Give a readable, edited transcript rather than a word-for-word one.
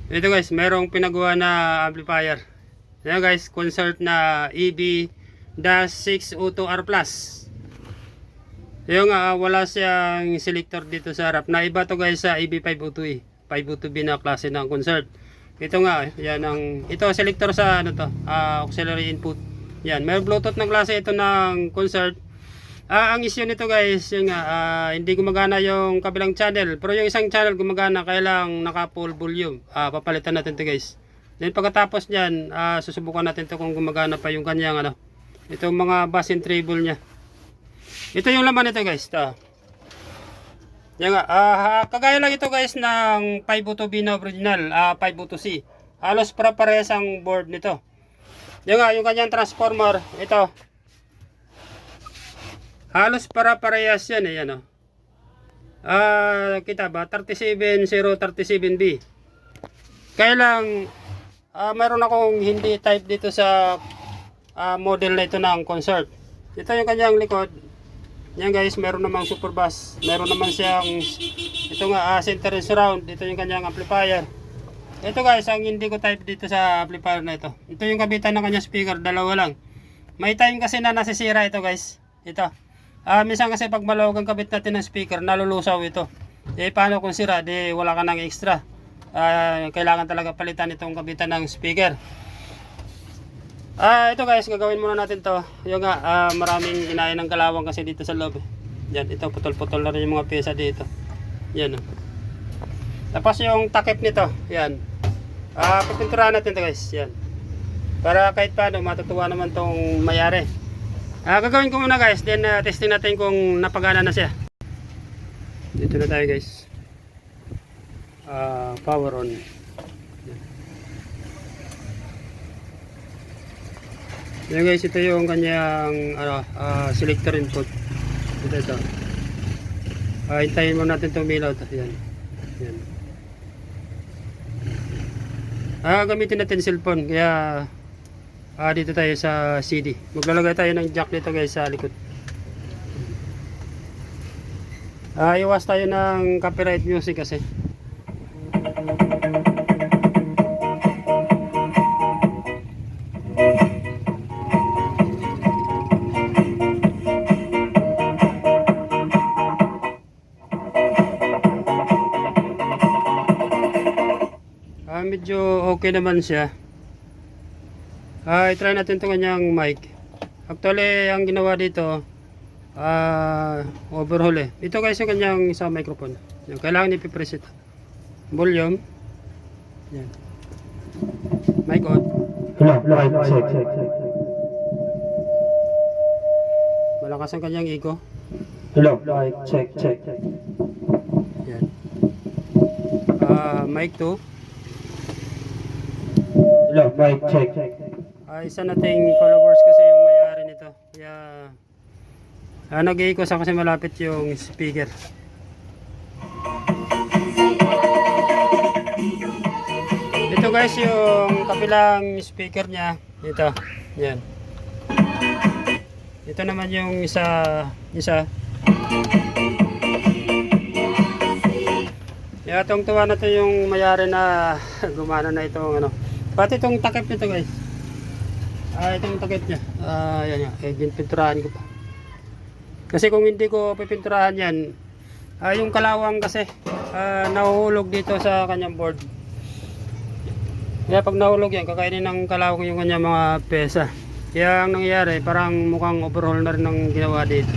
Ito guys, merong pinagawa na amplifier. Ayan guys, concert na EB-602R Plus. Yung wala siyang selector dito sa harap. Na iba to guys sa EB502E. 502B na klase ng concert. Ito nga, yan ang ito selector sa ano to, auxiliary input. Yan, may Bluetooth ng klase ito ng concert. Ang issue nito guys, yung hindi gumagana yung kabilang channel, pero yung isang channel gumagana, kailang naka full volume. Papalitan natin to guys. Then pagkatapos niyan, susubukan natin to kung gumagana pa yung kanyang ano, itong mga bass and treble niya. Ito yung laman nito guys, ito. Yan nga, kagaya lang ito guys ng 502B na original, 502C. Halos para-parehas ang board nito. Yan nga, yung kanyang transformer, ito. Halos para-parehas yan eh, yan o. Kita ba? 37037B. Kaya lang, mayroon akong hindi type dito sa model na ito ng concert. Ito yung kanyang likod. Yan guys, meron namang super bass. Meron naman siyang, ito nga, center and surround. Ito yung kanyang amplifier. Ito guys, ang hindi ko type dito sa amplifier na ito. Ito yung kabitan ng kanyang speaker, dalawa lang. May time kasi na nasisira ito guys. Ito. Minsan kasi pag malawag ang kabit natin ng speaker, nalulusaw ito. Paano kung sira? Wala ka ng extra. Kailangan talaga palitan itong kabitan ng speaker. Ito guys, gagawin muna natin to. Yung maraming ginaya ng kalawang kasi dito sa loob. Yan, ito putol-putol na rin yung mga pyesa dito. Yan. Tapos yung takip nito, yan. Pipinturahan natin to guys, yan. Para kahit paano matutuwa naman tong mayari. Gagawin ko muna guys, then testing natin kung napagana na siya. Dito na tayo guys. Power on. Yan guys, ito yung kanyang selector input. Ito. Hintayin mo natin itong milaw. Yan. Yan. Gamitin natin cellphone. Kaya dito tayo sa CD. Maglalagay tayo ng jack dito guys sa likod. Iwas tayo ng copyright music kasi. Medyo okay naman siya. I-try natin itong kanyang mic. Actually, ang ginawa dito, overhaul eh. Ito guys yung kanyang isang microphone. Yung kailangan ipipress ito. Volume. Yan. Mic on. Hello, check. Malakas ang kanyang echo. Hello, check. Yan. Mic 2. Hello, mic check. Isa nating followers kasi yung may-ari nito. Kaya nag-echo sa kasi malapit yung speaker. Ito guys yung kabilang speaker niya. Ito. Yan. Ito naman yung isa. Kaya tuwa na to yung may-ari na gumana na itong ano. Pati itong takip nito guys. Itong takip niya. Yan. Pinturahan ko pa. Kasi kung hindi ko pipinturahan yan, yung kalawang kasi nahuhulog dito sa kanyang board. Kaya pag nahulog yan, kakainin ng kalawang yung kanyang mga pesa. Kaya ang nangyayari, parang mukhang overhaul na rin ang ginawa dito.